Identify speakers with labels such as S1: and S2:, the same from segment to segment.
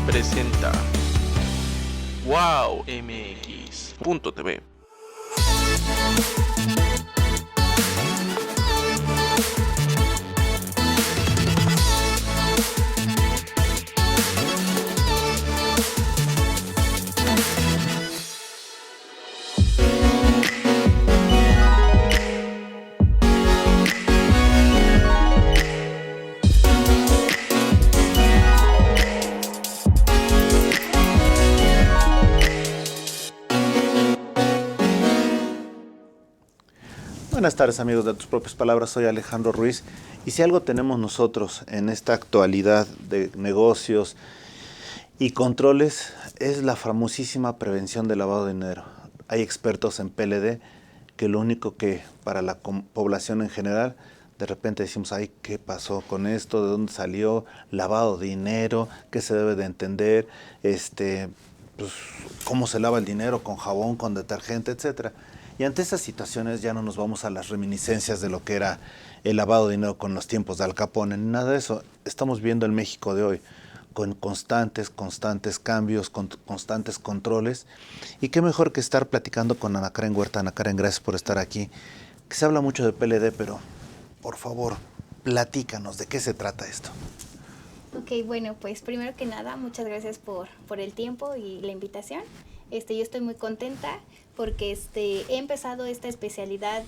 S1: presenta WowMX.tv.
S2: Buenas tardes, amigos de Tus Propias Palabras, soy Alejandro Ruiz, y si algo tenemos nosotros en esta actualidad de negocios y controles es la famosísima prevención del lavado de dinero. Hay expertos en PLD que lo único que para la población en general, de repente decimos, ay, ¿qué pasó con esto? ¿De dónde salió? Lavado de dinero, ¿qué se debe de entender? Pues, ¿cómo se lava el dinero? ¿Con jabón, con detergente, etcétera? Y ante estas situaciones ya no nos vamos a las reminiscencias de lo que era el lavado de dinero con los tiempos de Al Capone, ni nada de eso. Estamos viendo el México de hoy con constantes cambios, con constantes controles. Y qué mejor que estar platicando con Ana Karen Huerta. Ana Karen, gracias por estar aquí. Que se habla mucho de PLD, pero por favor, platícanos, ¿de qué se trata esto?
S3: Ok, bueno, pues primero que nada, muchas gracias por el tiempo y la invitación. Yo estoy muy contenta porque he empezado esta especialidad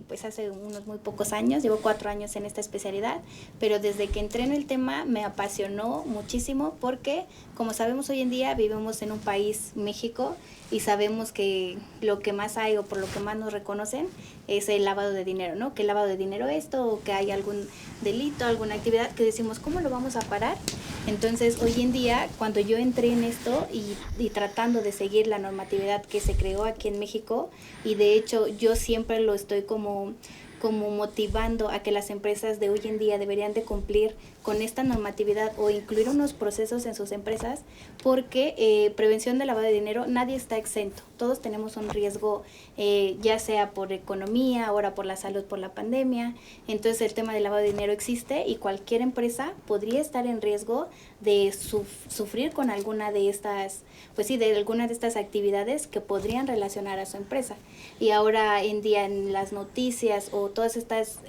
S3: pues hace unos muy pocos años, llevo 4 años en esta especialidad, pero desde que entré en el tema me apasionó muchísimo porque, como sabemos hoy en día, vivimos en un país, México, y sabemos que lo que más hay o por lo que más nos reconocen es el lavado de dinero, ¿no? Que el lavado de dinero esto, o que hay algún delito, alguna actividad que decimos, ¿cómo lo vamos a parar? Entonces, hoy en día, cuando yo entré en esto y tratando de seguir la normatividad que se creó aquí en México, y de hecho yo siempre lo estoy como motivando a que las empresas de hoy en día deberían de cumplir con esta normatividad o incluir unos procesos en sus empresas, porque prevención del lavado de dinero, nadie está exento, todos tenemos un riesgo, ya sea por economía, ahora por la salud, por la pandemia. Entonces el tema del lavado de dinero existe y cualquier empresa podría estar en riesgo de sufrir con alguna de estas, pues sí, de alguna de estas actividades que podrían relacionar a su empresa. Y ahora en día en las noticias o todas estas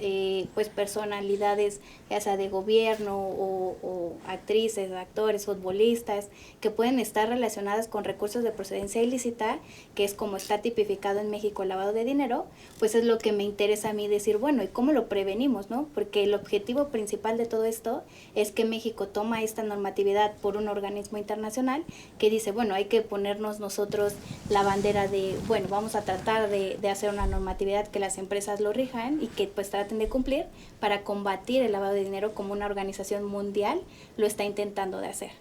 S3: pues personalidades, ya sea de gobierno o actrices, actores, futbolistas, que pueden estar relacionadas con recursos de procedencia ilícita, que es como está tipificado en México el lavado de dinero, pues es lo que me interesa a mí decir, bueno, ¿y cómo lo prevenimos, no? Porque el objetivo principal de todo esto es que México toma esta normatividad por un organismo internacional que dice, bueno, hay que ponernos nosotros la bandera de, bueno, vamos a tratar de hacer una normatividad que las empresas lo rijan y que pues traten de cumplir para combatir el lavado de dinero como una organización mundial lo está intentando de hacer.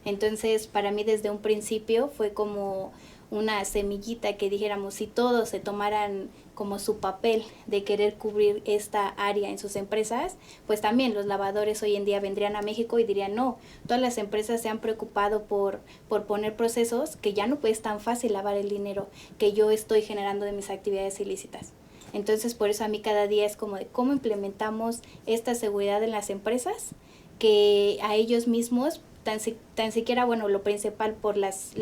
S3: Entonces, para mí desde un principio fue como una semillita que dijéramos, si todos se tomaran como su papel de querer cubrir esta área en sus empresas, pues también los lavadores hoy en día vendrían a México y dirían, no, todas las empresas se han preocupado por poner procesos que ya no es tan fácil lavar el dinero que yo estoy generando de mis actividades ilícitas. Entonces, por eso a mí cada día es como de cómo implementamos esta seguridad en las empresas, que a ellos mismos tan siquiera, bueno, lo principal por las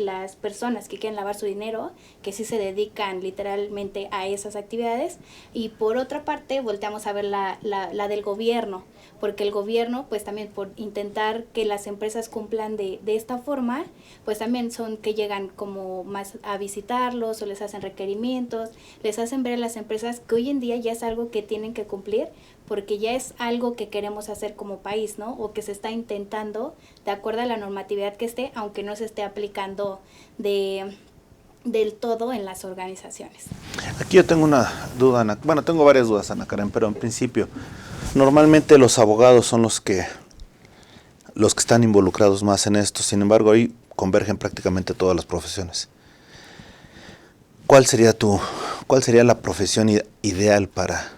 S3: personas que quieren lavar su dinero, que sí se dedican literalmente a esas actividades, y por otra parte volteamos a ver la del gobierno, porque el gobierno pues también por intentar que las empresas cumplan de esta forma, pues también son que llegan como más a visitarlos o les hacen requerimientos, les hacen ver a las empresas que hoy en día ya es algo que tienen que cumplir, porque ya es algo que queremos hacer como país, ¿no? O que se está intentando de acuerdo a la normatividad que esté, aunque no se esté aplicando del todo en las organizaciones.
S2: Aquí yo tengo una duda, Ana. Bueno, tengo varias dudas, Ana Karen, pero en principio, normalmente los abogados son los que están involucrados más en esto, sin embargo, ahí convergen prácticamente todas las profesiones. ¿Cuál sería la profesión ideal para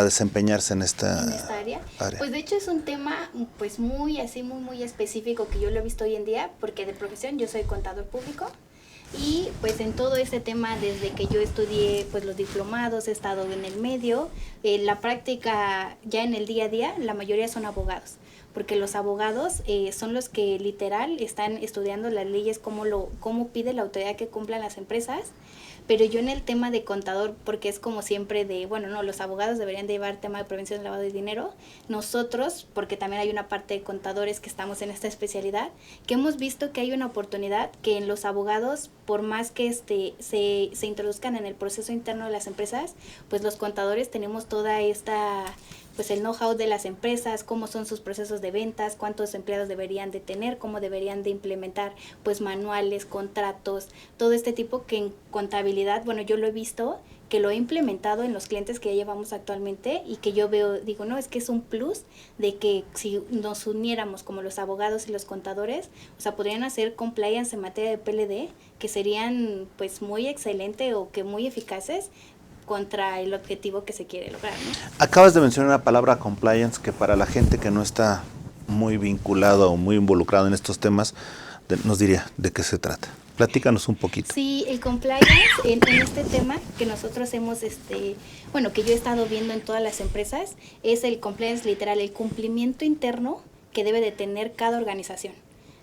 S2: desempeñarse en esta
S3: área? Pues de hecho es un tema pues muy específico que yo lo he visto hoy en día, porque de profesión yo soy contador público Y pues en todo ese tema, desde que yo estudié pues los diplomados, he estado en el medio, la práctica ya en el día a día, la mayoría son abogados. porque los abogados son los que literal están estudiando las leyes, cómo pide la autoridad que cumplan las empresas. Pero yo en el tema de contador, porque es como siempre de, bueno, no, los abogados deberían de llevar tema de prevención del lavado de dinero. Nosotros, porque también hay una parte de contadores que estamos en esta especialidad, que hemos visto que hay una oportunidad que en los abogados, por más que se introduzcan en el proceso interno de las empresas, pues los contadores tenemos toda esta, pues el know-how de las empresas, cómo son sus procesos de ventas, cuántos empleados deberían de tener, cómo deberían de implementar pues manuales, contratos, todo este tipo que en contabilidad, bueno, yo lo he visto, que lo he implementado en los clientes que ya llevamos actualmente y que yo veo, digo, no, es que es un plus de que si nos uniéramos como los abogados y los contadores, o sea, podrían hacer compliance en materia de PLD que serían pues muy excelente o que muy eficaces contra el objetivo que se quiere lograr, ¿no?
S2: Acabas de mencionar la palabra compliance, que para la gente que no está muy vinculado o muy involucrado en estos temas, nos diría de qué se trata. Platícanos un poquito.
S3: Sí, el compliance en este tema que nosotros hemos, bueno, que yo he estado viendo en todas las empresas, es el compliance literal, el cumplimiento interno que debe de tener cada organización,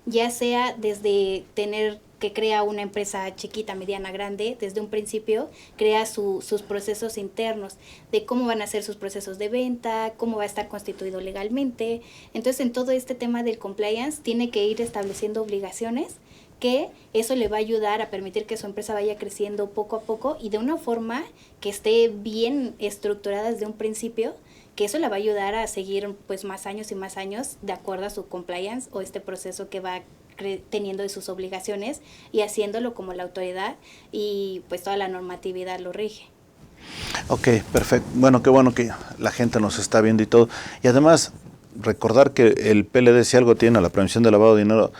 S3: ya sea desde tener que crea una empresa chiquita, mediana, grande, desde un principio crea sus procesos internos de cómo van a ser sus procesos de venta, cómo va a estar constituido legalmente. Entonces, en todo este tema del compliance tiene que ir estableciendo obligaciones que eso le va a ayudar a permitir que su empresa vaya creciendo poco a poco y de una forma que esté bien estructurada desde un principio, que eso le va a ayudar a seguir pues más años y más años de acuerdo a su compliance o este proceso que va teniendo de sus obligaciones y haciéndolo como la autoridad y pues toda la normatividad lo rige.
S2: Ok, perfecto. Bueno que la gente nos está viendo y todo. Y además, recordar que el PLD, si algo tiene, la prevención del lavado de dinero,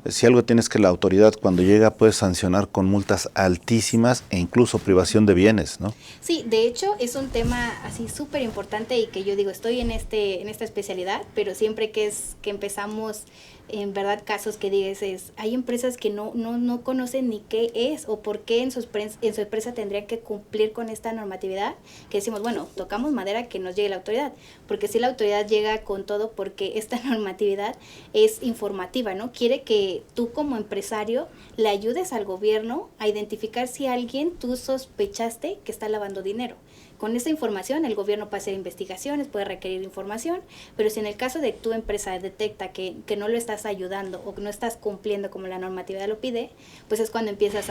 S2: si algo tiene es que la autoridad cuando llega puede sancionar con multas altísimas e incluso privación de bienes, ¿no?
S3: Sí, de hecho es un tema así súper importante y que yo digo, estoy en esta especialidad, pero siempre que empezamos en verdad casos que dices hay empresas que no conocen ni qué es o por qué en su empresa tendrían que cumplir con esta normatividad, que decimos, bueno, tocamos madera que nos llegue la autoridad, porque si la autoridad llega con todo porque esta normatividad es informativa, ¿no? Quiere que tú como empresario le ayudes al gobierno a identificar si alguien tú sospechaste que está lavando dinero. Con esa información el gobierno puede hacer investigaciones, puede requerir información, pero si en el caso de que tu empresa detecta que no lo estás ayudando o que no estás cumpliendo como la normatividad lo pide, pues es cuando empieza a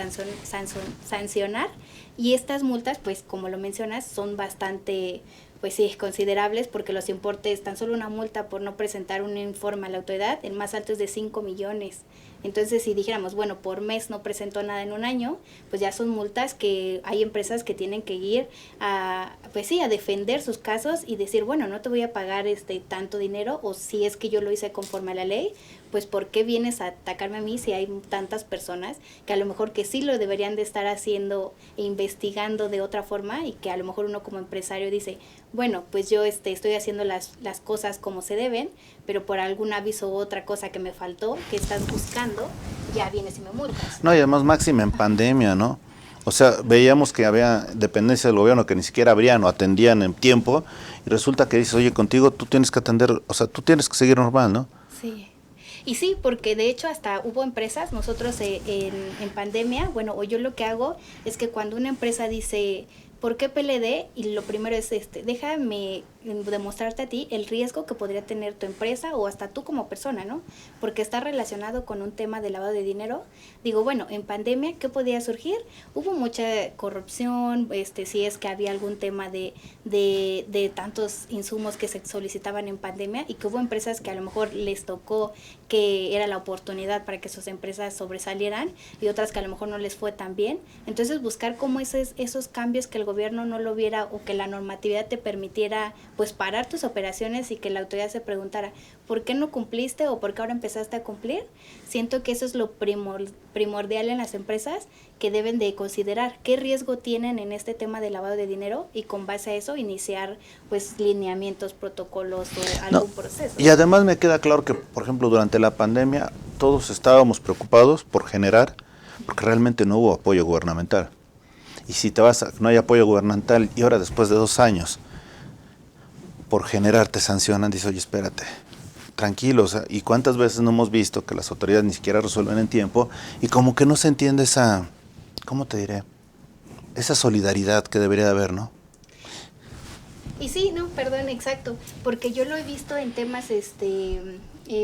S3: sancionar y estas multas, pues como lo mencionas, son bastante pues sí, considerables porque los importes, tan solo una multa por no presentar un informe a la autoridad, el más alto es de 5 millones. Entonces, si dijéramos, bueno, por mes no presentó nada en un año, pues ya son multas que hay empresas que tienen que ir a, pues sí, a defender sus casos y decir, bueno, no te voy a pagar tanto dinero, o si es que yo lo hice conforme a la ley, pues ¿por qué vienes a atacarme a mí si hay tantas personas que a lo mejor que sí lo deberían de estar haciendo e investigando de otra forma y que a lo mejor uno como empresario dice, bueno, pues yo estoy haciendo las cosas como se deben, pero por algún aviso u otra cosa que me faltó, que estás buscando, ya vienes y me multas.
S2: No, y además máxima en pandemia, ¿no? O sea, veíamos que había dependencias del gobierno que ni siquiera abrían o atendían en tiempo y resulta que dices, oye, contigo tú tienes que atender, o sea, tú tienes que seguir normal, ¿no?
S3: Sí. Y sí, porque de hecho hasta hubo empresas, nosotros en pandemia, bueno, o yo lo que hago es que cuando una empresa dice, ¿por qué PLD? Y lo primero es déjame demostrarte a ti el riesgo que podría tener tu empresa o hasta tú como persona, ¿no? Porque está relacionado con un tema de lavado de dinero. Digo, bueno, en pandemia, ¿qué podía surgir? Hubo mucha corrupción, si es que había algún tema de tantos insumos que se solicitaban en pandemia y que hubo empresas que a lo mejor les tocó que era la oportunidad para que sus empresas sobresalieran y otras que a lo mejor no les fue tan bien. Entonces, buscar cómo esos cambios que el gobierno no lo viera o que la normatividad te permitiera pues parar tus operaciones y que la autoridad se preguntara ¿por qué no cumpliste o por qué ahora empezaste a cumplir? Siento que eso es lo primordial en las empresas que deben de considerar qué riesgo tienen en este tema de lavado de dinero y con base a eso iniciar pues lineamientos, protocolos o algún proceso.
S2: Y además me queda claro que, por ejemplo, durante la pandemia todos estábamos preocupados por generar, porque realmente no hubo apoyo gubernamental. Y si no hay apoyo gubernamental y ahora después de 2 años por generar te sancionan, dices, oye, espérate, tranquilos. ¿Y cuántas veces no hemos visto que las autoridades ni siquiera resuelven en tiempo y como que no se entiende esa, ¿cómo te diré? Esa solidaridad que debería de haber, ¿no?
S3: Y sí, no, perdón, exacto, porque yo lo he visto en temas,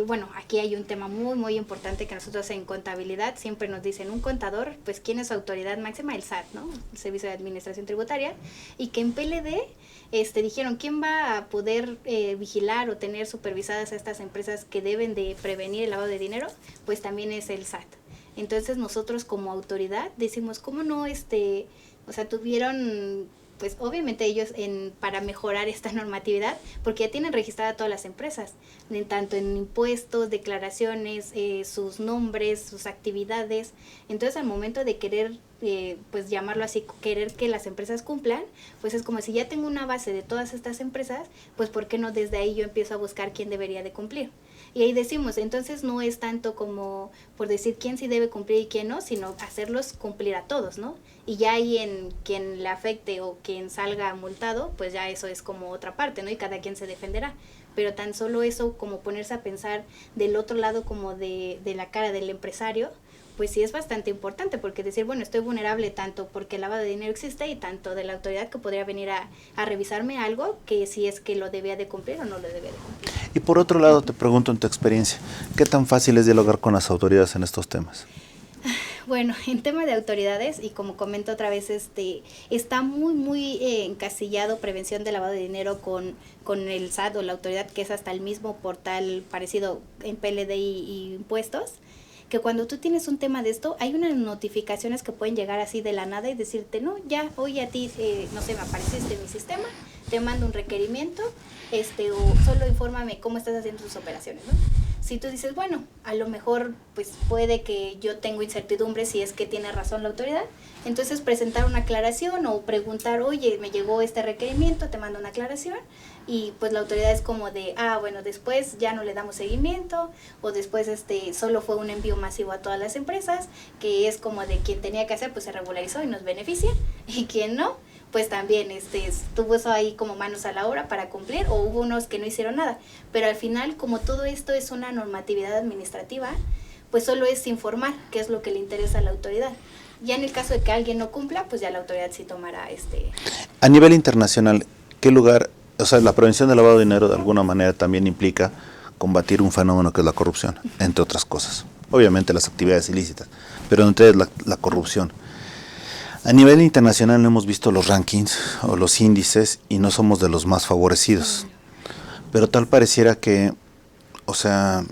S3: bueno, aquí hay un tema muy, muy importante que nosotros en contabilidad siempre nos dicen, un contador, pues, ¿quién es su autoridad máxima? El SAT, ¿no? El Servicio de Administración Tributaria, y que en PLD dijeron, ¿quién va a poder vigilar o tener supervisadas a estas empresas que deben de prevenir el lavado de dinero? Pues también es el SAT. Entonces nosotros como autoridad decimos, ¿cómo no, o sea, tuvieron, pues obviamente ellos para mejorar esta normatividad, porque ya tienen registrada todas las empresas, tanto en impuestos, declaraciones, sus nombres, sus actividades. Entonces al momento de querer, pues llamarlo así, querer que las empresas cumplan, pues es como si ya tengo una base de todas estas empresas, pues ¿por qué no desde ahí yo empiezo a buscar quién debería de cumplir? Y ahí decimos, entonces no es tanto como por decir quién sí debe cumplir y quién no, sino hacerlos cumplir a todos, ¿no? Y ya ahí en quien le afecte o quien salga multado, pues ya eso es como otra parte, ¿no? Y cada quien se defenderá. Pero tan solo eso, como ponerse a pensar del otro lado como de la cara del empresario, pues sí es bastante importante, porque decir, bueno, estoy vulnerable tanto porque el lavado de dinero existe y tanto de la autoridad que podría venir a revisarme algo que si es que lo debía de cumplir o no lo debía de cumplir.
S2: Y por otro lado, te pregunto en tu experiencia, ¿qué tan fácil es dialogar con las autoridades en estos temas?
S3: Bueno, en tema de autoridades, y como comento otra vez, está muy, muy encasillado prevención de lavado de dinero con el SAT o la autoridad, que es hasta el mismo portal parecido en PLD y impuestos, que cuando tú tienes un tema de esto, hay unas notificaciones que pueden llegar así de la nada y decirte, no, ya, hoy a ti, no sé, me apareciste en mi sistema, te mando un requerimiento, o solo infórmame cómo estás haciendo tus operaciones, ¿no? Si tú dices, bueno, a lo mejor pues puede que yo tengo incertidumbre si es que tiene razón la autoridad, entonces presentar una aclaración o preguntar, oye, me llegó este requerimiento, te mando una aclaración, y pues la autoridad es como de, bueno, después ya no le damos seguimiento, o después solo fue un envío masivo a todas las empresas, que es como de quien tenía que hacer, pues se regularizó y nos beneficia, y quien no, pues también estuvo eso ahí como manos a la obra para cumplir, o hubo unos que no hicieron nada. Pero al final, como todo esto es una normatividad administrativa, pues solo es informar qué es lo que le interesa a la autoridad. Ya en el caso de que alguien no cumpla, pues ya la autoridad sí tomará
S2: A nivel internacional, ¿qué lugar, o sea, la prevención del lavado de dinero de alguna manera también implica combatir un fenómeno que es la corrupción, entre otras cosas? Obviamente las actividades ilícitas, pero entre ellas la corrupción. A nivel internacional no hemos visto los rankings o los índices y no somos de los más favorecidos. Pero tal pareciera que, o sea,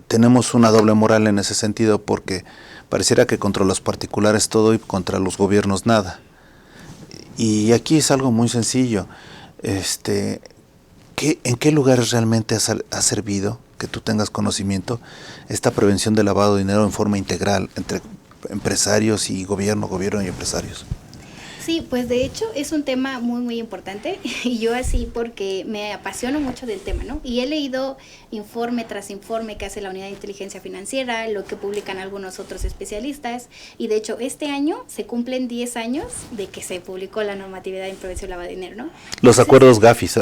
S2: tenemos una doble moral en ese sentido, porque pareciera que contra los particulares todo y contra los gobiernos nada. Y aquí es algo muy sencillo. ¿En qué lugares realmente ha servido, que tú tengas conocimiento, esta prevención de lavado de dinero en forma integral entre empresarios y gobierno y empresarios?
S3: Sí, pues de hecho es un tema muy, muy importante, y yo así porque me apasiono mucho del tema, ¿no? Y he leído informe tras informe que hace la Unidad de Inteligencia Financiera, lo que publican algunos otros especialistas, y de hecho este año se cumplen 10 años de que se publicó la normatividad en prevención del lavado de dinero, ¿no?
S2: Los acuerdos GAFIS,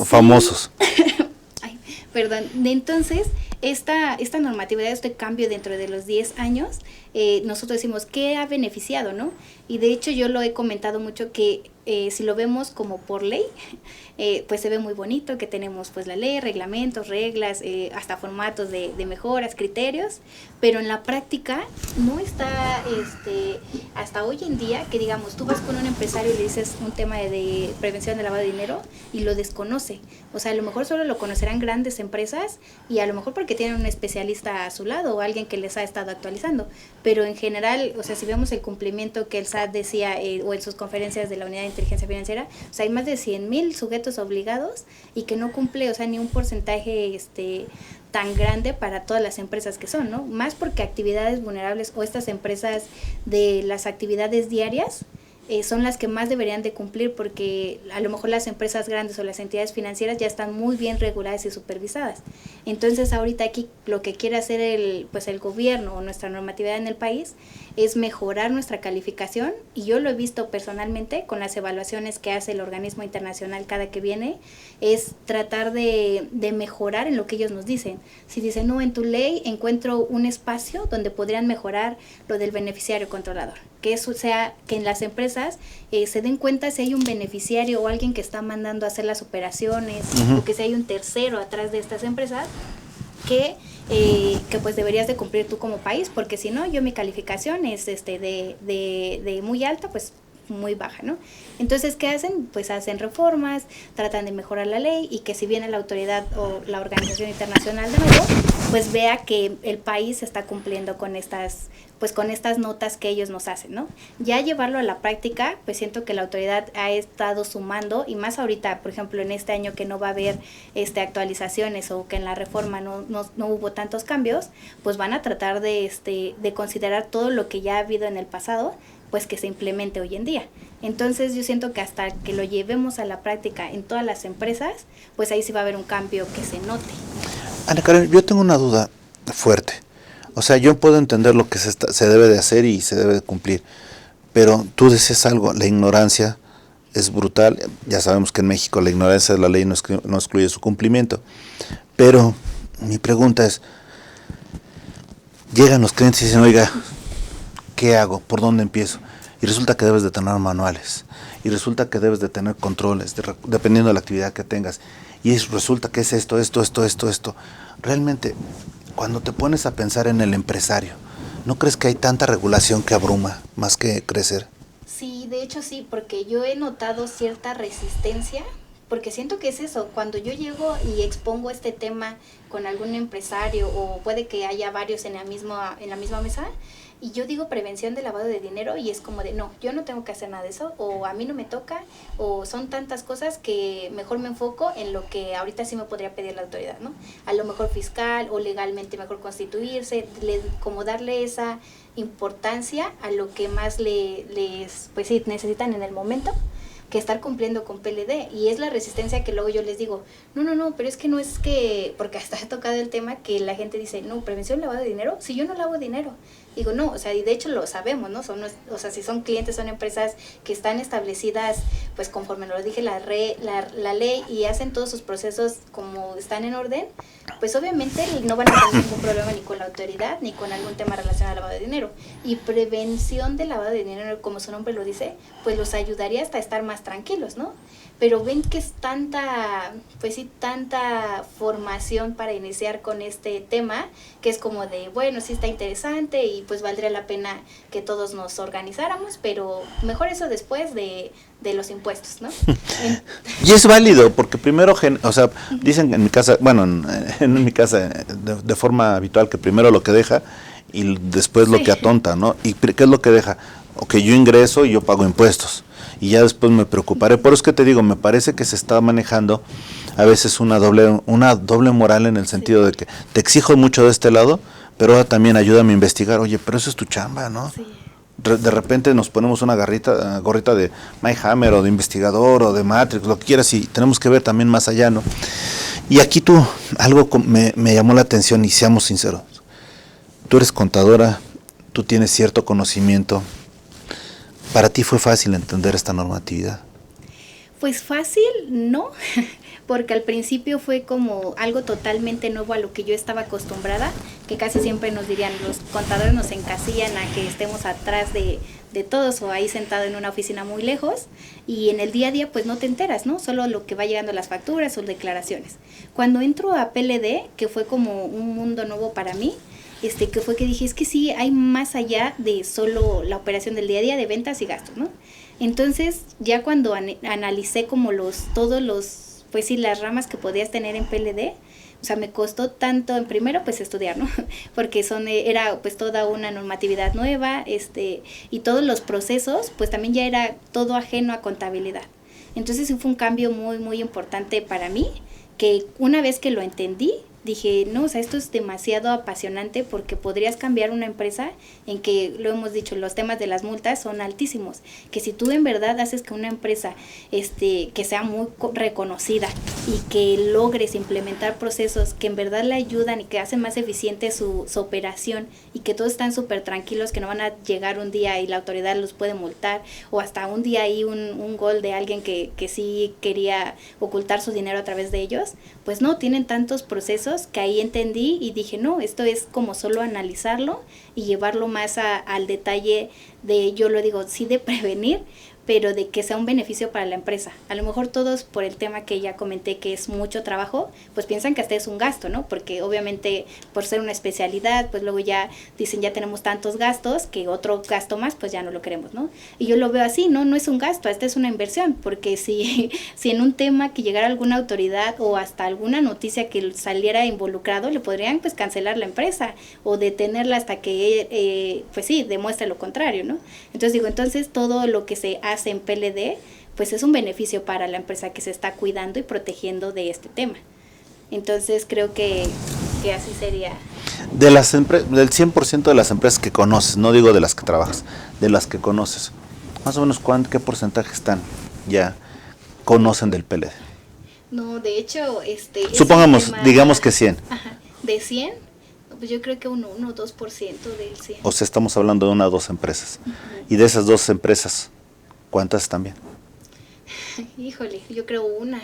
S2: famosos.
S3: Ay, perdón. Entonces, esta normatividad, este cambio dentro de los 10 años, nosotros decimos, ¿qué ha beneficiado, no? Y de hecho yo lo he comentado mucho que si lo vemos como por ley, pues se ve muy bonito que tenemos pues la ley, reglamentos, reglas, hasta formatos de mejoras, criterios, pero en la práctica no está, hasta hoy en día, que digamos, tú vas con un empresario y le dices un tema de prevención de lavado de dinero y lo desconoce. O sea, a lo mejor solo lo conocerán grandes empresas y a lo mejor porque tienen un especialista a su lado o alguien que les ha estado actualizando, pero en general, o sea, si vemos el cumplimiento que el SAT decía o en sus conferencias de la Unidad de Inteligencia Financiera, o sea, hay más de 100,000 sujetos obligados y que no cumple, o sea, ni un porcentaje tan grande para todas las empresas que son, ¿no? Más porque actividades vulnerables o estas empresas de las actividades diarias, son las que más deberían de cumplir, porque a lo mejor las empresas grandes o las entidades financieras ya están muy bien reguladas y supervisadas. Entonces ahorita aquí lo que quiere hacer el gobierno o nuestra normatividad en el país es mejorar nuestra calificación, y yo lo he visto personalmente con las evaluaciones que hace el organismo internacional cada que viene, es tratar de mejorar en lo que ellos nos dicen. Si dicen, no, en tu ley encuentro un espacio donde podrían mejorar lo del beneficiario controlador, que eso sea, que en las empresas se den cuenta si hay un beneficiario o alguien que está mandando a hacer las operaciones, o que si hay un tercero atrás de estas empresas, que pues deberías de cumplir tú como país, porque si no, yo mi calificación es de muy alta, pues muy baja, ¿no? Entonces, ¿qué hacen? Pues hacen reformas, tratan de mejorar la ley, y que si viene la autoridad o la organización internacional de nuevo, pues vea que el país está cumpliendo con estas notas que ellos nos hacen, ¿no? Ya llevarlo a la práctica, pues siento que la autoridad ha estado sumando, y más ahorita, por ejemplo, en este año que no va a haber actualizaciones, o que en la reforma no hubo tantos cambios, pues van a tratar de considerar todo lo que ya ha habido en el pasado, pues que se implemente hoy en día. Entonces yo siento que hasta que lo llevemos a la práctica en todas las empresas, pues ahí sí va a haber un cambio que se note.
S2: Ana Karen, yo tengo una duda fuerte. O sea, yo puedo entender lo que se debe de hacer y se debe de cumplir, pero tú dices algo, la ignorancia es brutal. Ya sabemos que en México la ignorancia de la ley no excluye su cumplimiento, pero mi pregunta es, llegan los clientes y dicen, oiga, ¿qué hago? ¿Por dónde empiezo? Y resulta que debes de tener manuales, y resulta que debes de tener controles, dependiendo de la actividad que tengas, y resulta que es esto. Realmente, cuando te pones a pensar en el empresario, ¿no crees que hay tanta regulación que abruma más que crecer?
S3: Sí, de hecho sí, porque yo he notado cierta resistencia, porque siento que es eso, cuando yo llego y expongo este tema con algún empresario, o puede que haya varios en la misma mesa, y yo digo prevención de lavado de dinero, y es como de, no, yo no tengo que hacer nada de eso, o a mí no me toca, o son tantas cosas que mejor me enfoco en lo que ahorita sí me podría pedir la autoridad, ¿no? A lo mejor fiscal o legalmente mejor constituirse, como darle esa importancia a lo que más pues sí, necesitan en el momento, que estar cumpliendo con PLD. Y es la resistencia que luego yo les digo, no, pero es que no es que, porque hasta he tocado el tema que la gente dice, no, prevención lavado de dinero, si yo no lavo dinero. Digo, no, o sea, y de hecho lo sabemos, ¿no? O sea, si son clientes, son empresas que están establecidas, pues conforme lo dije, la ley, y hacen todos sus procesos como están en orden, pues obviamente no van a tener ningún problema ni con la autoridad, ni con algún tema relacionado al lavado de dinero. Y prevención del lavado de dinero, como su nombre lo dice, pues los ayudaría hasta estar más tranquilos, ¿no? Pero ven que es tanta formación para iniciar con este tema, que es como de, bueno, sí está interesante, y pues valdría la pena que todos nos organizáramos, pero mejor eso después de los impuestos, ¿no?
S2: Y es válido, porque primero, o sea, dicen en mi casa, bueno, en mi casa de forma habitual, que primero lo que deja y después lo que atonta, ¿no? ¿Y qué es lo que deja? Ok, yo ingreso y yo pago impuestos, y ya después me preocuparé. Por eso es que te digo, me parece que se está manejando a veces una doble moral, en el sentido de que te exijo mucho de este lado, pero ahora también ayúdame a investigar. Oye, pero eso es tu chamba, ¿no? Sí. De repente nos ponemos una gorrita de Mayhammer, o de investigador, o de Matrix, lo que quieras, y tenemos que ver también más allá, ¿no? Y aquí algo me llamó la atención, y seamos sinceros, tú eres contadora, tú tienes cierto conocimiento. ¿Para ti fue fácil entender esta normatividad?
S3: Pues fácil, no, porque al principio fue como algo totalmente nuevo a lo que yo estaba acostumbrada, que casi siempre nos dirían, los contadores nos encasillan a que estemos atrás de todos, o ahí sentado en una oficina muy lejos, y en el día a día pues no te enteras, ¿no? Solo lo que va llegando a las facturas o declaraciones. Cuando entro a PLD, que fue como un mundo nuevo para mí, que fue que dije, es que sí, hay más allá de solo la operación del día a día de ventas y gastos, ¿no? Entonces, ya cuando analicé como todos los, pues sí, las ramas que podías tener en PLD, o sea, me costó tanto, en primero, pues estudiar, ¿no? Porque era pues toda una normatividad nueva, y todos los procesos, pues también ya era todo ajeno a contabilidad. Entonces, sí fue un cambio muy, muy importante para mí, que una vez que lo entendí, dije, no, o sea, esto es demasiado apasionante porque podrías cambiar una empresa en que, lo hemos dicho, los temas de las multas son altísimos, que si tú en verdad haces que una empresa que sea muy reconocida y que logres implementar procesos que en verdad le ayudan y que hacen más eficiente su operación y que todos están súper tranquilos, que no van a llegar un día y la autoridad los puede multar, o hasta un día hay un gol de alguien que sí quería ocultar su dinero a través de ellos, pues no, tienen tantos procesos que ahí entendí y dije, no, esto es como solo analizarlo y llevarlo más al detalle de, yo lo digo, sí de prevenir, pero de que sea un beneficio para la empresa. A lo mejor todos, por el tema que ya comenté, que es mucho trabajo, pues piensan que hasta es un gasto, ¿no? Porque obviamente por ser una especialidad, pues luego ya dicen, ya tenemos tantos gastos, que otro gasto más, pues ya no lo queremos, ¿no? Y yo lo veo así, no es un gasto, esta es una inversión, porque si en un tema que llegara alguna autoridad o hasta alguna noticia que saliera involucrado, le podrían pues cancelar la empresa o detenerla hasta que, pues sí, demuestre lo contrario, ¿no? Entonces digo, entonces todo lo que se hace en PLD, pues es un beneficio para la empresa que se está cuidando y protegiendo de este tema. Entonces creo que así sería.
S2: Del 100% de las empresas que conoces, no digo de las que trabajas, de las que conoces, más o menos qué porcentaje están ya conocen del PLD.
S3: No, de hecho,
S2: supongamos, digamos que 100.
S3: Ajá, de 100, pues yo creo que un 1 o 2% del 100.
S2: O sea, estamos hablando de 1 o 2 empresas. Y de esas 2 empresas, ¿cuántas están bien?
S3: Híjole, yo creo una.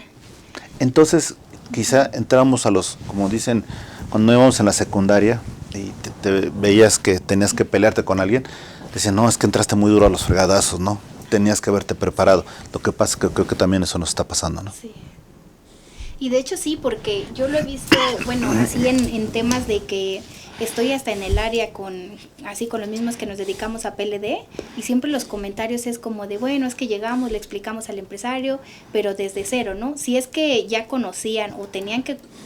S2: Entonces, quizá entramos a los, como dicen, cuando íbamos en la secundaria y te veías que tenías que pelearte con alguien, decían, no, es que entraste muy duro a los fregadazos, ¿no? Tenías que haberte preparado. Lo que pasa es que creo que también eso nos está pasando, ¿no?
S3: Sí. Y de hecho sí, porque yo lo he visto, bueno, así en temas de que estoy hasta en el área con los mismos que nos dedicamos a PLD, y siempre los comentarios es como de, bueno, es que llegamos, le explicamos al empresario, pero desde cero, ¿no? Si es que ya conocían o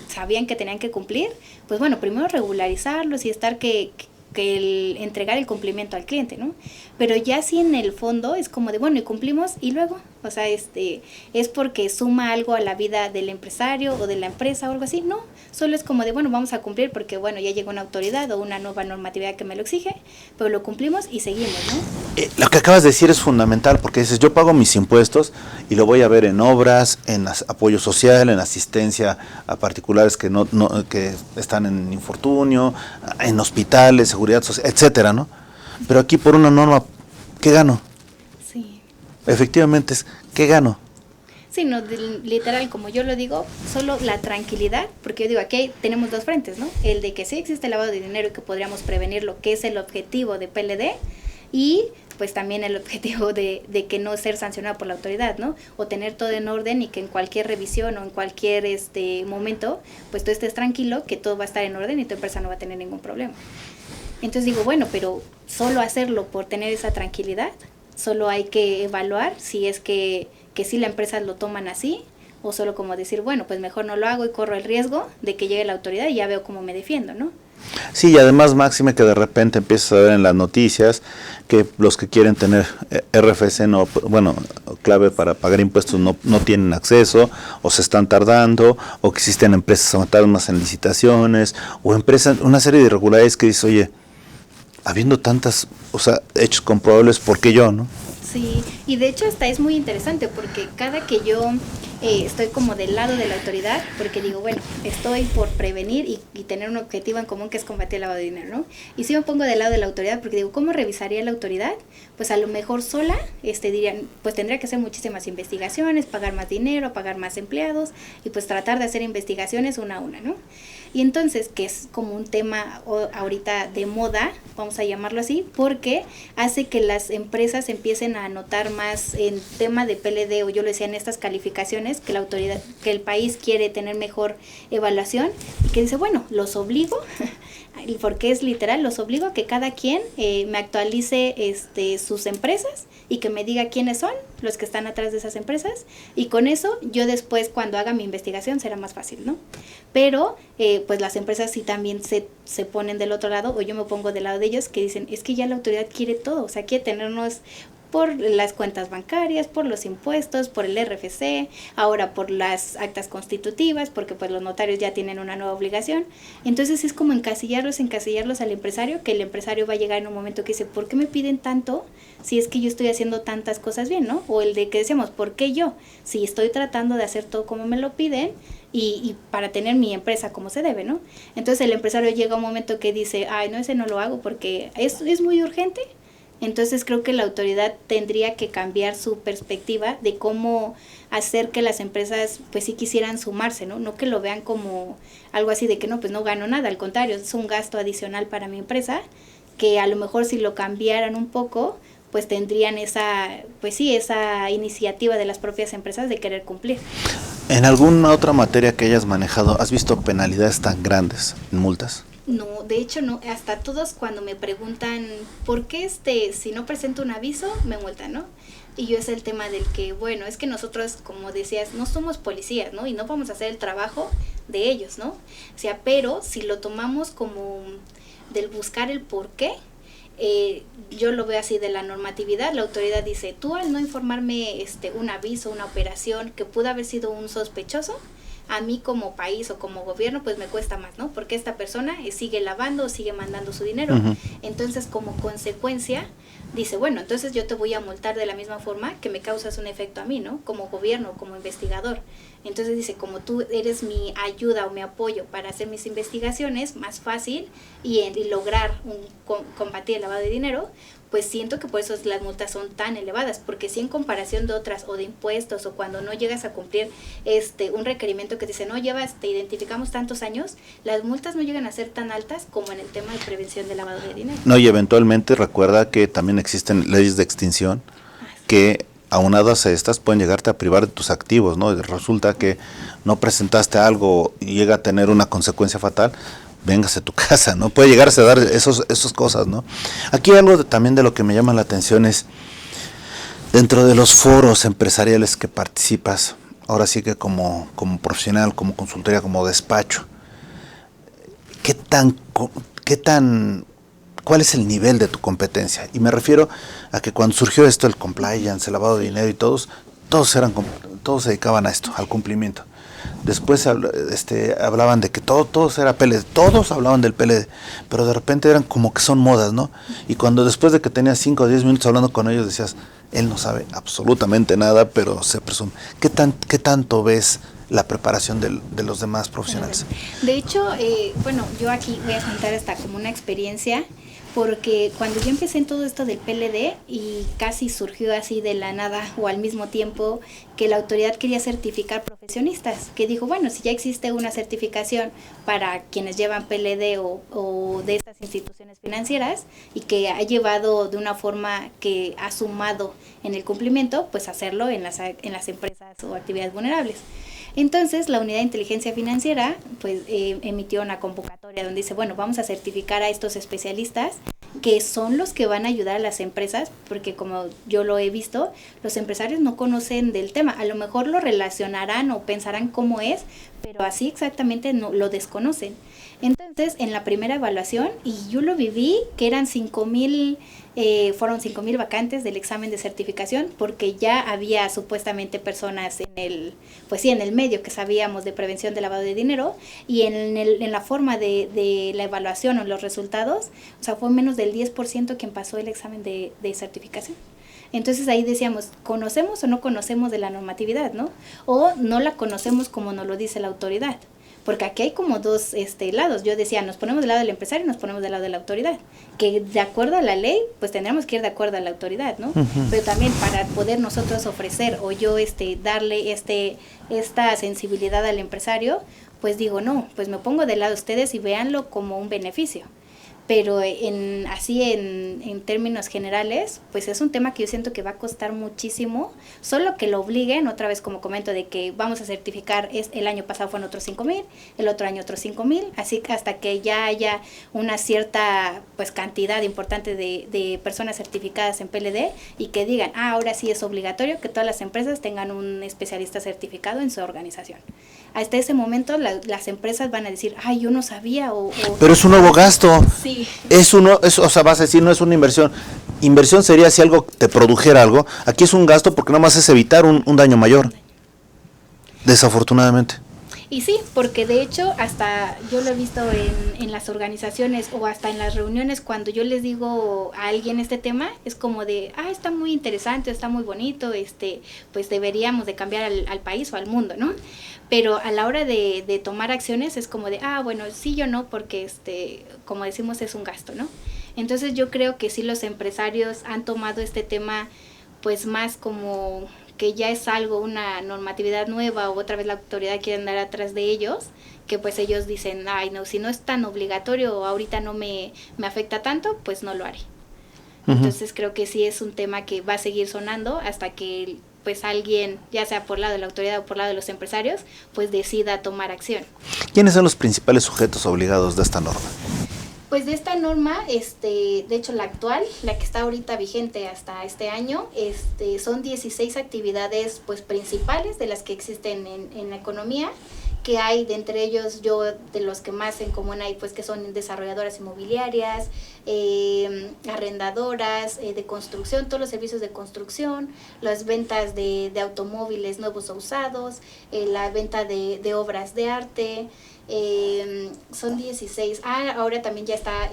S3: sabían que tenían que cumplir, pues bueno, primero regularizarlos y estar entregar el cumplimiento al cliente, ¿no? Pero ya si en el fondo es como de, bueno, y cumplimos y luego, o sea, es porque suma algo a la vida del empresario o de la empresa o algo así, no, solo es como de, bueno, vamos a cumplir porque, bueno, ya llegó una autoridad o una nueva normatividad que me lo exige, pero lo cumplimos y seguimos, ¿no?
S2: Lo que acabas de decir es fundamental, porque dices, yo pago mis impuestos y lo voy a ver en obras, en apoyo social, en asistencia a particulares que que están en infortunio, en hospitales, seguridad social, etcétera, ¿no? Pero aquí por una norma, ¿qué gano?
S3: Sí.
S2: Efectivamente ¿qué gano?
S3: Sí, no, literal, como yo lo digo, solo la tranquilidad, porque yo digo, aquí tenemos 2 frentes, ¿no? El de que sí existe lavado de dinero y que podríamos prevenirlo, que es el objetivo de PLD, y pues también el objetivo de que no ser sancionado por la autoridad, ¿no? O tener todo en orden y que en cualquier revisión o en cualquier momento, pues tú estés tranquilo, que todo va a estar en orden y tu empresa no va a tener ningún problema. Entonces digo, bueno, pero solo hacerlo por tener esa tranquilidad, solo hay que evaluar si es que sí la empresa lo toman así, o solo como decir, bueno, pues mejor no lo hago y corro el riesgo de que llegue la autoridad y ya veo cómo me defiendo, ¿no?
S2: Sí, y además, máxime, que de repente empiezas a ver en las noticias que los que quieren tener RFC, clave para pagar impuestos, no tienen acceso, o se están tardando, o que existen empresas fantasmas en licitaciones, o empresas, una serie de irregularidades que dices, oye, habiendo tantas, hechos comprobables, ¿por qué yo, no?
S3: Sí, y de hecho hasta es muy interesante porque cada que yo estoy como del lado de la autoridad, porque digo, bueno, estoy por prevenir y tener un objetivo en común que es combatir el lavado de dinero, ¿no? Y si me pongo del lado de la autoridad porque digo, ¿cómo revisaría la autoridad? Pues a lo mejor sola dirían, pues tendría que hacer muchísimas investigaciones, pagar más dinero, pagar más empleados y pues tratar de hacer investigaciones una a una, ¿no? Y entonces, que es como un tema ahorita de moda, vamos a llamarlo así, porque hace que las empresas empiecen a notar más en tema de PLD, o yo lo decía en estas calificaciones, que la autoridad, que el país quiere tener mejor evaluación, y que dice, bueno, los obligo, porque es literal, los obligo a que cada quien me actualice sus empresas y que me diga quiénes son los que están atrás de esas empresas, y con eso yo después cuando haga mi investigación será más fácil, ¿no? Pero pues las empresas sí también se ponen del otro lado, o yo me pongo del lado de ellos, que dicen, es que ya la autoridad quiere todo, o sea, quiere tenernos por las cuentas bancarias, por los impuestos, por el RFC, ahora por las actas constitutivas, porque pues los notarios ya tienen una nueva obligación. Entonces es como encasillarlos al empresario, que el empresario va a llegar en un momento que dice, ¿por qué me piden tanto si es que yo estoy haciendo tantas cosas bien, ¿no? O el de que decíamos, ¿por qué yo? Si estoy tratando de hacer todo como me lo piden y para tener mi empresa como se debe, ¿no? Entonces el empresario llega a un momento que dice, ay, no, ese no lo hago porque es muy urgente. Entonces creo que la autoridad tendría que cambiar su perspectiva de cómo hacer que las empresas pues sí quisieran sumarse, ¿no? No que lo vean como algo así de que no, pues no gano nada, al contrario, es un gasto adicional para mi empresa, que a lo mejor si lo cambiaran un poco, pues tendrían esa iniciativa de las propias empresas de querer cumplir.
S2: ¿En alguna otra materia que hayas manejado, has visto penalidades tan grandes en multas?
S3: No, de hecho no, hasta todos cuando me preguntan por qué si no presento un aviso, me multan, ¿no? Y yo es el tema del que, bueno, es que nosotros, como decías, no somos policías, ¿no? Y no vamos a hacer el trabajo de ellos, ¿no? O sea, pero si lo tomamos como del buscar el por qué, yo lo veo así de la normatividad, la autoridad dice, tú al no informarme un aviso, una operación que pudo haber sido un sospechoso, a mí como país o como gobierno pues me cuesta más, ¿no? Porque esta persona sigue lavando o sigue mandando su dinero.
S2: Uh-huh.
S3: Entonces como consecuencia dice, bueno, entonces yo te voy a multar de la misma forma que me causas un efecto a mí, ¿no? Como gobierno, como investigador. Entonces dice, como tú eres mi ayuda o mi apoyo para hacer mis investigaciones más fácil y lograr combatir el lavado de dinero, pues siento que por eso las multas son tan elevadas, porque si en comparación de otras o de impuestos o cuando no llegas a cumplir un requerimiento que dice, no te identificamos tantos años, las multas no llegan a ser tan altas como en el tema de prevención del lavado de dinero.
S2: No, y eventualmente recuerda que también existen leyes de extinción que aunadas a estas pueden llegarte a privar de tus activos, ¿no? Y resulta que no presentaste algo y llega a tener una consecuencia fatal, véngase a tu casa, ¿no? Puede llegarse a dar esas cosas, ¿no? Aquí algo también de lo que me llama la atención es, dentro de los foros empresariales que participas, ahora sí que como profesional, como consultoría, como despacho, ¿cuál es el nivel de tu competencia? Y me refiero a que cuando surgió esto, el compliance, el lavado de dinero y todos se dedicaban a esto, al cumplimiento. Después hablaban de que todos era PLD, todos hablaban del PLD, pero de repente eran como que son modas, ¿no? Y cuando después de que tenías 5 o 10 minutos hablando con ellos decías, él no sabe absolutamente nada, pero se presume. ¿Qué tanto ves la preparación de los demás profesionales?
S3: De hecho, yo aquí voy a contar hasta como una experiencia, porque cuando yo empecé en todo esto del PLD y casi surgió así de la nada o al mismo tiempo que la autoridad quería certificar profesionistas, que dijo, bueno, si ya existe una certificación para quienes llevan PLD o de estas instituciones financieras y que ha llevado de una forma que ha sumado en el cumplimiento, pues hacerlo en las empresas o actividades vulnerables. Entonces, la Unidad de Inteligencia Financiera pues emitió una convocatoria donde dice, bueno, vamos a certificar a estos especialistas que son los que van a ayudar a las empresas, porque como yo lo he visto, los empresarios no conocen del tema, a lo mejor lo relacionarán o pensarán cómo es, pero así exactamente no lo desconocen. Entonces, en la primera evaluación, y yo lo viví, que eran 5,000, fueron 5,000 vacantes del examen de certificación, porque ya había supuestamente personas en el medio que sabíamos de prevención de lavado de dinero, y en la forma de la evaluación o los resultados, o sea, fue menos del 10% quien pasó el examen de certificación. Entonces ahí decíamos, ¿conocemos o no conocemos de la normatividad, no? O no la conocemos como nos lo dice la autoridad. Porque aquí hay como dos lados. Yo decía, nos ponemos del lado del empresario y nos ponemos del lado de la autoridad. Que de acuerdo a la ley, pues tendríamos que ir de acuerdo a la autoridad, ¿no? Uh-huh. Pero también para poder nosotros ofrecer o yo darle esta sensibilidad al empresario, pues digo, no, pues me pongo del lado de ustedes y véanlo como un beneficio. Pero en términos generales, pues es un tema que yo siento que va a costar muchísimo, solo que lo obliguen, otra vez como comento, de que vamos a certificar, el año pasado fueron otros 5,000, el otro año otros 5,000, así que hasta que ya haya una cierta pues cantidad importante de personas certificadas en PLD y que digan, ahora sí es obligatorio que todas las empresas tengan un especialista certificado en su organización. Hasta ese momento las empresas van a decir, ay, yo no sabía Pero
S2: es un nuevo gasto.
S3: Sí, Sí.
S2: O sea, vas a decir, no es una inversión. Inversión sería si algo te produjera algo. Aquí es un gasto porque nada más es evitar un daño mayor. Desafortunadamente.
S3: Y sí, porque de hecho hasta yo lo he visto en las organizaciones o hasta en las reuniones cuando yo les digo a alguien este tema, es como de, está muy interesante, está muy bonito, pues deberíamos de cambiar al país o al mundo, ¿no? Pero a la hora de tomar acciones es como de, bueno, sí, yo no, porque como decimos, es un gasto, ¿no? Entonces yo creo que sí los empresarios han tomado este tema pues más como que ya es algo, una normatividad nueva o otra vez la autoridad quiere andar atrás de ellos, que pues ellos dicen, no, si no es tan obligatorio o ahorita no me afecta tanto, pues no lo haré. Entonces creo que sí es un tema que va a seguir sonando hasta que pues alguien, ya sea por lado de la autoridad o por lado de los empresarios, pues decida tomar acción.
S2: ¿Quiénes son los principales sujetos obligados de esta norma?
S3: Pues de esta norma, de hecho la actual, la que está ahorita vigente hasta este año, son 16 actividades pues principales de las que existen en la economía, que hay de entre ellos de los que más en común hay pues que son desarrolladoras inmobiliarias, arrendadoras de construcción, todos los servicios de construcción, las ventas de automóviles nuevos o usados, la venta de obras de arte. Son 16. Ahora también ya está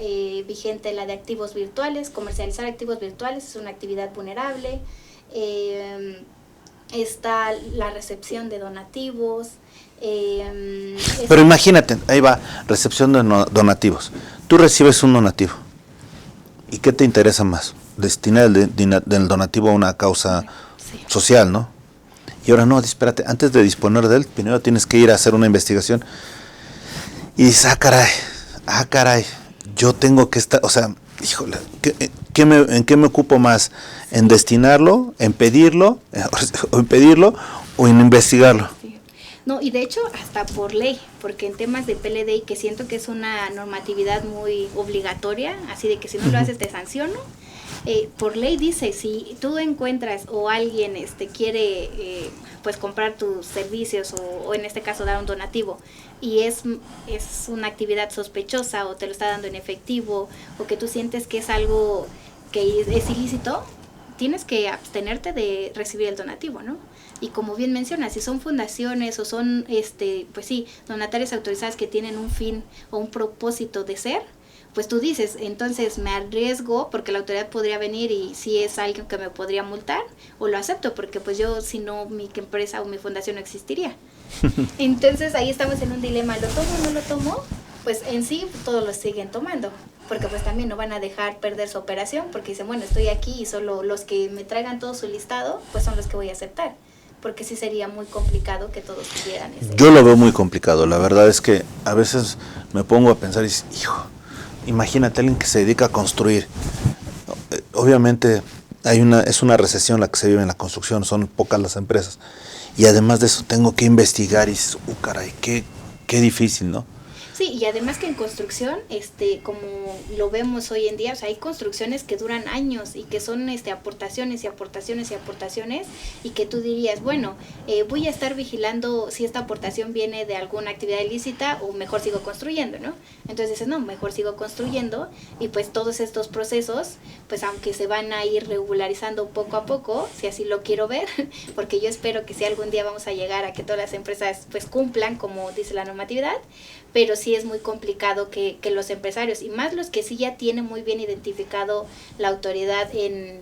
S3: vigente la de activos virtuales. Comercializar activos virtuales es una actividad vulnerable. Está la recepción de donativos.
S2: Pero imagínate, ahí va, recepción de donativos. Tú recibes un donativo. ¿Y qué te interesa más? Destinar el donativo a una causa social, ¿no? Y ahora no, espérate, antes de disponer de él, primero tienes que ir a hacer una investigación. Y dices, caray, yo tengo que estar, o sea, híjole, ¿en qué me ocupo más? ¿En destinarlo, en pedirlo, o en investigarlo?
S3: Sí. No, y de hecho hasta por ley, porque en temas de PLD, que siento que es una normatividad muy obligatoria, así de que si no lo haces te sanciono, por ley dice, si tú encuentras o alguien quiere pues comprar tus servicios o en este caso dar un donativo y es una actividad sospechosa o te lo está dando en efectivo o que tú sientes que es algo que es ilícito, tienes que abstenerte de recibir el donativo, ¿no? Y como bien mencionas, si son fundaciones o son pues sí, donatarias autorizadas que tienen un fin o un propósito de ser, pues tú dices, entonces me arriesgo porque la autoridad podría venir y si es alguien que me podría multar, o lo acepto porque pues yo si no mi empresa o mi fundación no existiría. Entonces ahí estamos en un dilema, ¿lo tomo o no lo tomo? Pues en sí todos lo siguen tomando, porque pues también no van a dejar perder su operación porque dicen, bueno, estoy aquí y solo los que me traigan todo su listado pues son los que voy a aceptar, porque sí sería muy complicado que todos tuvieran ese.
S2: Yo lo veo muy complicado, la verdad es que a veces me pongo a pensar y digo, hijo, imagínate a alguien que se dedica a construir. Obviamente es una recesión la que se vive en la construcción, son pocas las empresas. Y además de eso tengo que investigar y caray, qué difícil, ¿no?
S3: Sí, y además que en construcción, como lo vemos hoy en día, o sea, hay construcciones que duran años y que son aportaciones y aportaciones y aportaciones, y que tú dirías, bueno, voy a estar vigilando si esta aportación viene de alguna actividad ilícita o mejor sigo construyendo, ¿no? Entonces dices, no, mejor sigo construyendo, y pues todos estos procesos, pues aunque se van a ir regularizando poco a poco, si así lo quiero ver, porque yo espero que si algún día vamos a llegar a que todas las empresas pues cumplan como dice la normatividad, pero sí es muy complicado que los empresarios, y más los que sí ya tienen muy bien identificado la autoridad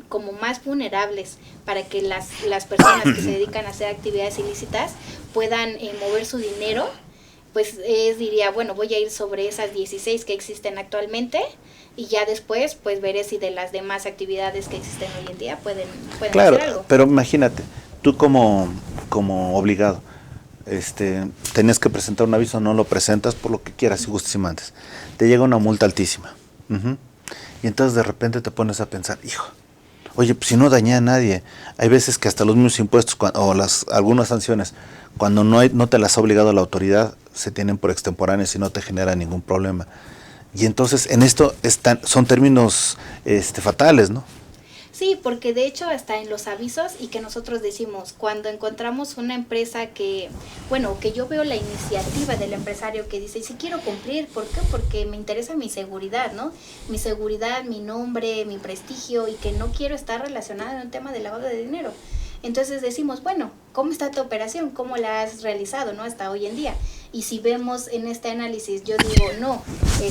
S3: como más vulnerables para que las personas que se dedican a hacer actividades ilícitas puedan mover su dinero, pues diría, bueno, voy a ir sobre esas 16 que existen actualmente y ya después pues veré si de las demás actividades que existen hoy en día pueden
S2: claro,
S3: hacer algo.
S2: Pero imagínate, tú como obligado, tenías que presentar un aviso, no lo presentas por lo que quieras y gustes y mandes. Te llega una multa altísima. Y entonces de repente te pones a pensar, hijo, oye, pues si no dañé a nadie. Hay veces que hasta los mismos impuestos o algunas sanciones, cuando no te las ha obligado la autoridad, se tienen por extemporáneas y no te genera ningún problema. Y entonces en esto son términos fatales, ¿no?
S3: Sí, porque de hecho hasta en los avisos y que nosotros decimos, cuando encontramos una empresa que, bueno, que yo veo la iniciativa del empresario que dice, sí quiero cumplir, ¿por qué? Porque me interesa mi seguridad, ¿no? Mi seguridad, mi nombre, mi prestigio y que no quiero estar relacionada en un tema de lavado de dinero. Entonces decimos, bueno, ¿cómo está tu operación? ¿Cómo la has realizado, no? Hasta hoy en día. Y si vemos en este análisis, yo digo, no,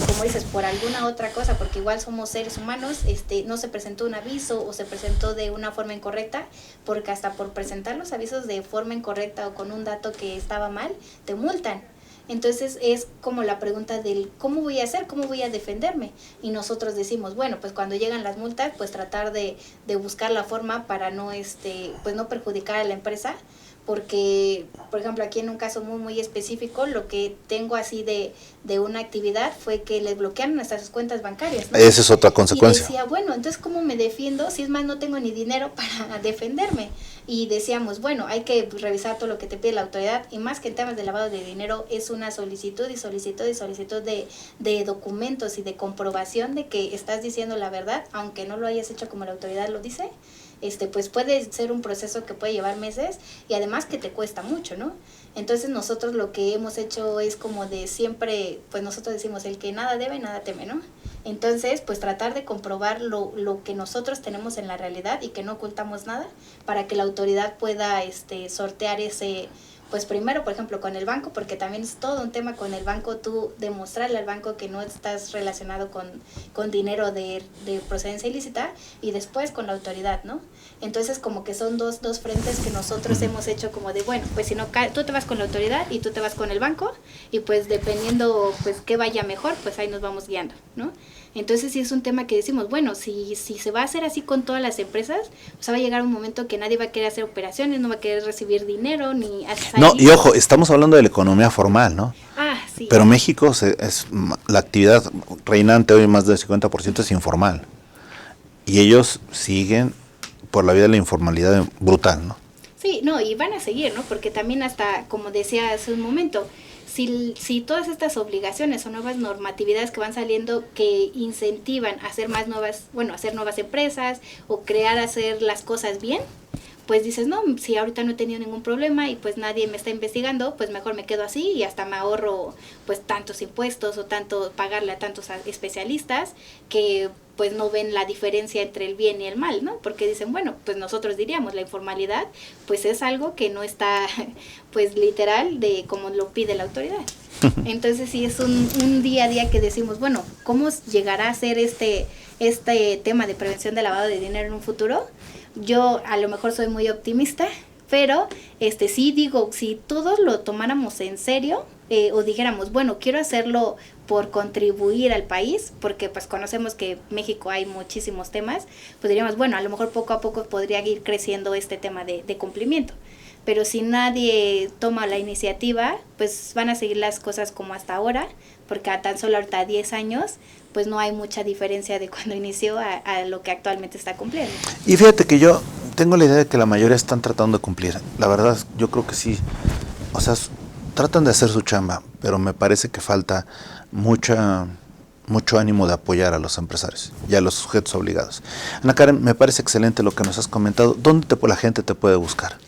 S3: como dices, por alguna otra cosa, porque igual somos seres humanos, no se presentó un aviso o se presentó de una forma incorrecta, porque hasta por presentar los avisos de forma incorrecta o con un dato que estaba mal, te multan. Entonces es como la pregunta del ¿cómo voy a hacer? ¿Cómo voy a defenderme? Y nosotros decimos, bueno, pues cuando llegan las multas, pues tratar de buscar la forma para no, pues no perjudicar a la empresa, porque, por ejemplo, aquí en un caso muy específico, lo que tengo así de una actividad fue que les bloquearon nuestras cuentas bancarias, ¿no?
S2: Esa es otra consecuencia.
S3: Y decía, bueno, entonces, ¿cómo me defiendo? Si es más, no tengo ni dinero para defenderme. Y decíamos, bueno, hay que revisar todo lo que te pide la autoridad, y más que en temas de lavado de dinero, es una solicitud de documentos y de comprobación de que estás diciendo la verdad, aunque no lo hayas hecho como la autoridad lo dice. Pues puede ser un proceso que puede llevar meses y además que te cuesta mucho, ¿no? Entonces nosotros lo que hemos hecho es como de siempre, pues nosotros decimos, el que nada debe, nada teme, ¿no? Entonces, pues tratar de comprobar lo que nosotros tenemos en la realidad y que no ocultamos nada para que la autoridad pueda sortear ese... Pues primero, por ejemplo, con el banco, porque también es todo un tema con el banco, tú demostrarle al banco que no estás relacionado con dinero de procedencia ilícita, y después con la autoridad, ¿no? Entonces como que son dos frentes que nosotros hemos hecho como de, bueno, pues si no, tú te vas con la autoridad y tú te vas con el banco, y pues dependiendo pues qué vaya mejor, pues ahí nos vamos guiando, ¿no? Entonces sí es un tema que decimos, bueno, si se va a hacer así con todas las empresas, pues va a llegar un momento que nadie va a querer hacer operaciones, no va a querer recibir dinero, ni...
S2: No, y ojo, estamos hablando de la economía formal, ¿no?
S3: Ah, sí.
S2: Pero México, la actividad reinante hoy, más del 50% es informal. Y ellos siguen por la vía de la informalidad brutal, ¿no?
S3: Sí, no, y van a seguir, ¿no? Porque también hasta, como decía hace un momento, si todas estas obligaciones o nuevas normatividades que van saliendo que incentivan a hacer hacer nuevas empresas o hacer las cosas bien, pues dices, no, si ahorita no he tenido ningún problema y pues nadie me está investigando, pues mejor me quedo así y hasta me ahorro pues tantos impuestos o pagarle a tantos especialistas que pues no ven la diferencia entre el bien y el mal, ¿no? Porque dicen, bueno, pues nosotros diríamos, la informalidad pues es algo que no está pues literal de como lo pide la autoridad. Entonces sí es un día a día que decimos, bueno, ¿cómo llegará a ser este tema de prevención de lavado de dinero en un futuro? Yo a lo mejor soy muy optimista, pero sí digo, si todos lo tomáramos en serio, o dijéramos, bueno, quiero hacerlo por contribuir al país, porque pues conocemos que en México hay muchísimos temas, pues diríamos, bueno, a lo mejor poco a poco podría ir creciendo este tema de cumplimiento. Pero si nadie toma la iniciativa, pues van a seguir las cosas como hasta ahora, porque a tan solo ahorita 10 años, pues no hay mucha diferencia de cuando inició a lo que actualmente está cumpliendo.
S2: Y fíjate que yo tengo la idea de que la mayoría están tratando de cumplir. La verdad, yo creo que sí. O sea, tratan de hacer su chamba, pero me parece que falta mucho ánimo de apoyar a los empresarios y a los sujetos obligados. Ana Karen, me parece excelente lo que nos has comentado. ¿Dónde la gente te puede buscar?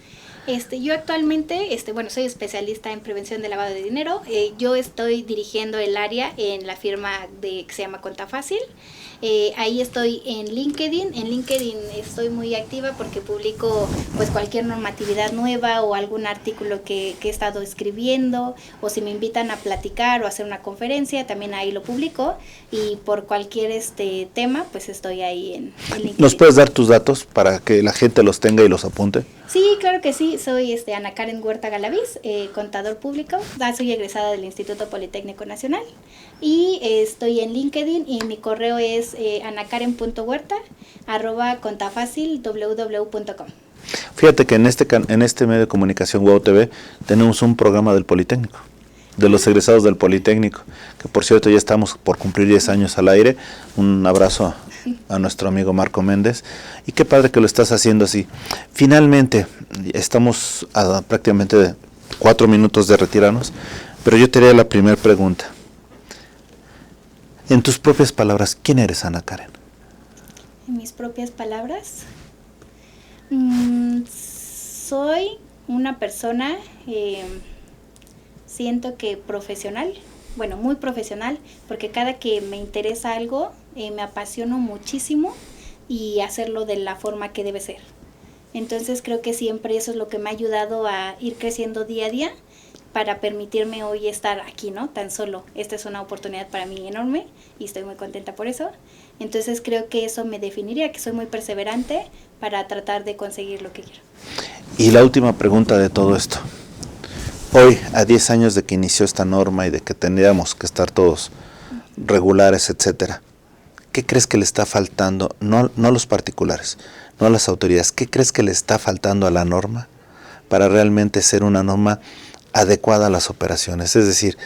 S3: Yo actualmente, soy especialista en prevención de lavado de dinero. Yo estoy dirigiendo el área en la firma que se llama Conta Fácil. Ahí estoy en LinkedIn. En LinkedIn estoy muy activa porque publico pues cualquier normatividad nueva o algún artículo que he estado escribiendo, o si me invitan a platicar o hacer una conferencia, también ahí lo publico, y por cualquier tema pues estoy ahí en LinkedIn.
S2: ¿Nos puedes dar tus datos para que la gente los tenga y los apunte?
S3: Sí, claro que sí. Soy Ana Karen Huerta Galaviz, contador público. Soy egresada del Instituto Politécnico Nacional y estoy en LinkedIn, y mi correo es anakaren.huerta@contafacil.com.
S2: Fíjate que en este medio de comunicación WOW TV tenemos un programa del Politécnico, de los egresados del Politécnico, que por cierto ya estamos por cumplir 10 años al aire. Un abrazo a nuestro amigo Marco Méndez, y qué padre que lo estás haciendo así. Finalmente, estamos a prácticamente 4 minutos de retirarnos, pero yo te haría la primera pregunta. En tus propias palabras, ¿quién eres, Ana Karen?
S3: En mis propias palabras. Soy una persona, siento que profesional, bueno, muy profesional, porque cada que me interesa algo, me apasiono muchísimo y hacerlo de la forma que debe ser. Entonces creo que siempre eso es lo que me ha ayudado a ir creciendo día a día para permitirme hoy estar aquí, ¿no? Tan solo. Esta es una oportunidad para mí enorme y estoy muy contenta por eso. Entonces creo que eso me definiría, que soy muy perseverante para tratar de conseguir lo que quiero.
S2: Y la última pregunta de todo esto. Hoy, a 10 años de que inició esta norma y de que tendríamos que estar todos regulares, etcétera, ¿qué crees que le está faltando, no a los particulares, no a las autoridades, qué crees que le está faltando a la norma para realmente ser una norma adecuada a las operaciones? Es decir,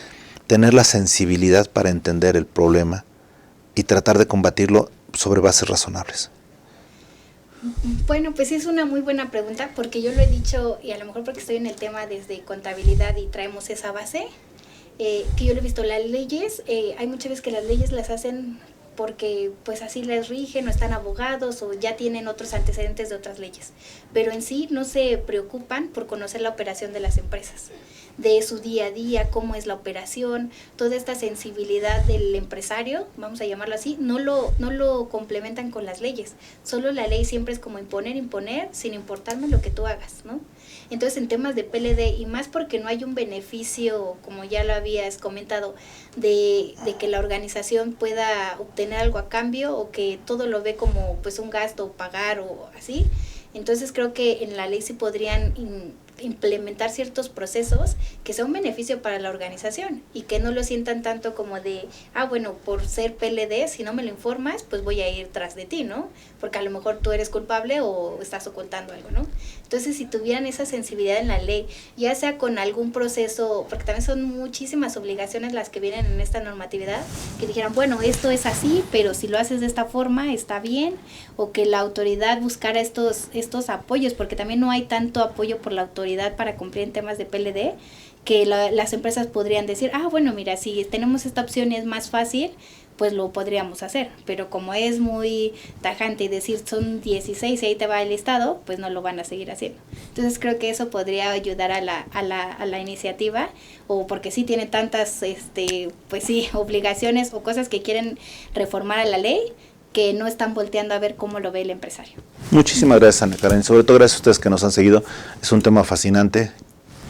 S2: tener la sensibilidad para entender el problema y tratar de combatirlo sobre bases razonables.
S3: Bueno, pues es una muy buena pregunta porque yo lo he dicho, y a lo mejor porque estoy en el tema desde contabilidad y traemos esa base, que yo lo he visto, las leyes, hay muchas veces que las leyes las hacen porque pues así les rigen o están abogados o ya tienen otros antecedentes de otras leyes, pero en sí no se preocupan por conocer la operación de las empresas, de su día a día, cómo es la operación, toda esta sensibilidad del empresario, vamos a llamarlo así, no lo complementan con las leyes, solo la ley siempre es como imponer, sin importarme lo que tú hagas, ¿no? Entonces en temas de PLD, y más porque no hay un beneficio, como ya lo habías comentado, de que la organización pueda obtener algo a cambio o que todo lo ve como pues un gasto, pagar o así, entonces creo que en la ley sí podrían implementar ciertos procesos que sea un beneficio para la organización y que no lo sientan tanto como de, bueno, por ser PLD, si no me lo informas, pues voy a ir tras de ti, ¿no? Porque a lo mejor tú eres culpable o estás ocultando algo, ¿no? Entonces, si tuvieran esa sensibilidad en la ley, ya sea con algún proceso, porque también son muchísimas obligaciones las que vienen en esta normatividad, que dijeran, bueno, esto es así, pero si lo haces de esta forma, está bien, o que la autoridad buscara estos apoyos, porque también no hay tanto apoyo por la autoridad para cumplir en temas de PLD, que las empresas podrían decir, bueno, mira, si tenemos esta opción y es más fácil, pues lo podríamos hacer, pero como es muy tajante y decir son 16 y ahí te va el listado, pues no lo van a seguir haciendo. Entonces creo que eso podría ayudar a la iniciativa, o porque sí tiene tantas pues sí, obligaciones o cosas que quieren reformar a la ley, que no están volteando a ver cómo lo ve el empresario.
S2: Muchísimas gracias, Ana Karen, sobre todo gracias a ustedes que nos han seguido. Es un tema fascinante,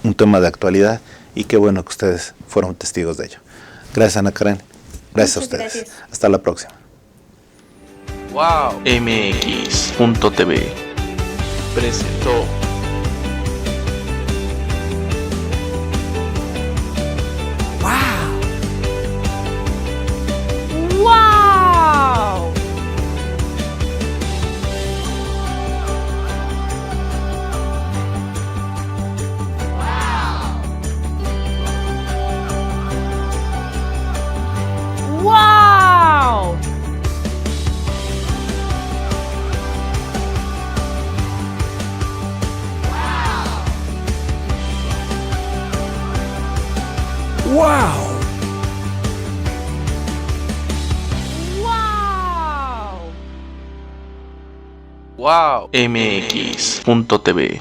S2: un tema de actualidad, y qué bueno que ustedes fueron testigos de ello. Gracias, Ana Karen. Gracias a ustedes.
S3: Gracias.
S2: Hasta la próxima.
S1: Wow. MX.tv presentó Wow. MX.tv